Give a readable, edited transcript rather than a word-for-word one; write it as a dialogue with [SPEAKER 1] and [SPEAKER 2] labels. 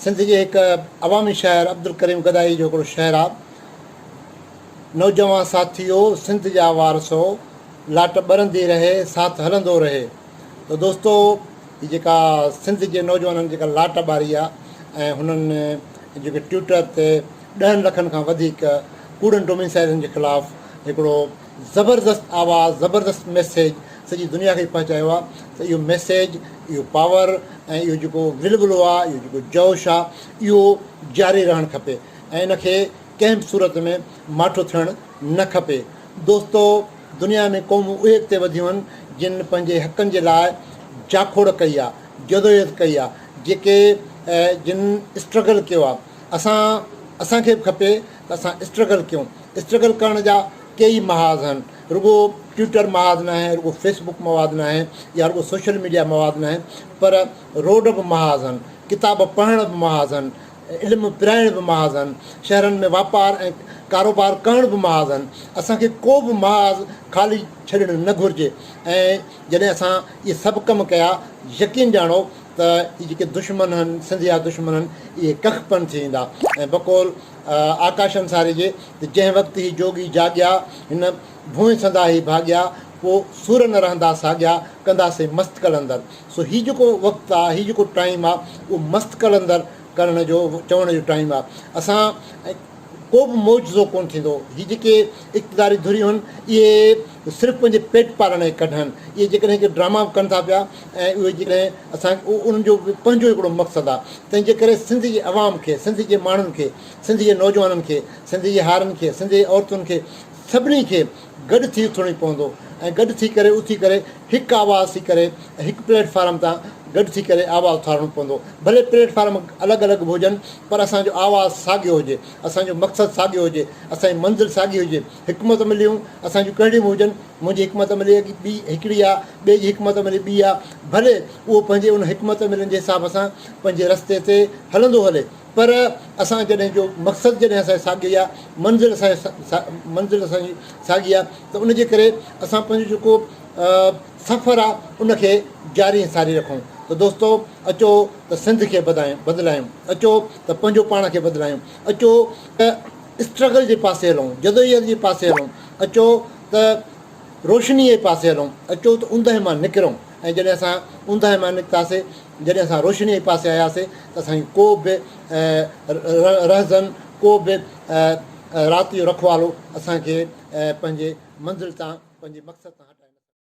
[SPEAKER 1] सिंध जे हिकु अवामी शाइर अब्दुल करीम गदाई जो हिकिड़ो शेर आहे, नौजवान साथियो सिंध जा वारसो, लाट ॿरंदी रहे साथ हलंदो रहे। त दोस्तो, हीअ जेका सिंध जे नौजवाननि जेका लाट ॿारी आहे ऐं हुननि जेके ट्विटर ते 10 लखनि खां वधीक कूड़नि डोमिसाइलनि जे ख़िलाफ़ु हिकिड़ो ज़बरदस्त आवाज़ु, ज़बरदस्त मैसेज सॼी दुनिया खे पहुचायो आहे। त इहो मैसेज, इहो पावर ऐं इहो जेको विलवलो आहे, इहो जेको जोश आहे, इहो जारी रहणु खपे ऐं इनखे कंहिं बि सूरत में माठो थियणु न खपे। दोस्तो, दुनिया में क़ौमूं उहे अॻिते वधियूं आहिनि जिन पंहिंजे हक़नि जे लाइ जाखोड़ कई आहे, जदोजहद कई आहे, जेके जिन स्ट्रगल कयो आहे। असांखे बि खपे त असां स्ट्रगल कयूं। स्ट्रगल करण जा कई महाज़ आहिनि, रुगो ट्विटर महाज़ न आहे, रुगो फेसबुक मवाद न आहे, या रुगो सोशल मीडिया मवाद न आहे, पर रोड बि महाज़ आहिनि, किताब पढ़ण बि महाज़ आहिनि, इल्मु पिराइण बि महाज़ आहिनि, शहरनि में वापार ऐं कारोबार करण बि महाज़ आहिनि। असांखे को बि महाज़ ख़ाली छॾणु न घुरिजे ऐं जॾहिं असां इहे सभु कम कया, यकीन ॼाणो त इहे जेके दुश्मन आहिनि, सिंध जा दुश्मन आहिनि, इहे कखपन थी ईंदा। ऐं बकौल आकाश अंसारी जे त जंहिं वक़्तु ही जोगी जाॻिया, हिन भूमि संदा ही भाॻिया, पोइ सूर न रहंदा साॻिया, कंदासीं मस्त कलंदर। सो हीउ जेको वक़्तु आहे, हीउ जेको टाइम आहे, उहो मस्त कलंदर करण जो, चवण जो टाइम आहे। असां को बि मौजो कोन थींदो। हीअ जेके इक़्तिदारी धुरियूं आहिनि, इहे सिर्फ़ु पंहिंजे पेट पालण जे कढनि। इहे जेकॾहिं हिकु ड्रामा कनि था पिया ऐं उहे जेकॾहिं उन्हनि जो पंहिंजो हिकिड़ो मक़सदु आहे। तंहिंजे करे सिंध जे अवाम खे, सिंध जे माण्हुनि खे, सिंध जे नौजवाननि खे, सिंध जे हारनि खे, सिंध जे औरतुनि खे, सभिनी खे गॾु थी उथणो पवंदो ऐं गॾु थी करे उथी करे हिकु आवाज़ थी करे हिकु प्लेटफॉर्म तां गॾु थी करे आवाज़ु उथारणो पवंदो। भले प्लेटफॉर्म अलॻि अलॻि बि हुजनि, पर असांजो आवाज़ु साॻियो हुजे, असांजो मक़सदु साॻियो हुजे, असांजी मंज़िल साॻी हुजे। हिकमत मिलियूं असांजूं कहिड़ियूं बि हुजनि, मुंहिंजी हिकमत मिले ॿी हिकिड़ी आहे, ॿिए जी हिकमत मिले ॿी आहे, भले उहो पंहिंजे उन हिकमत मिलनि जे हिसाब सां पंहिंजे रस्ते ते हलंदो हले, पर असां जॾहिं जो मक़सदु जॾहिं असांजी साॻी आहे, मंज़िल असांजी साॻी आहे, त उनजे करे असां पंहिंजो जेको सफ़र आहे उनखे जारी ऐं सारी रखूं। त दोस्तो, अचो त सिंध खे बदिलायूं, अचो त पंहिंजो पाण खे बदिलायूं, अचो त स्ट्रगल जे पासे हलूं, जदोजहद जे पासे हलूं, अचो त रोशनीअ जे पासे हलूं, अचो त ऊंदहि मां निकिरूं। ऐं जॾहिं असां ऊंदहि मां निकितासीं, जॾहिं असां रोशनीअ जे पासे आयासीं, त असांजी को बि रहज़न, को बि राति जो रखवालो असांखे पंहिंजे मंज़िल तां, पंहिंजे मक़सद तां हटाए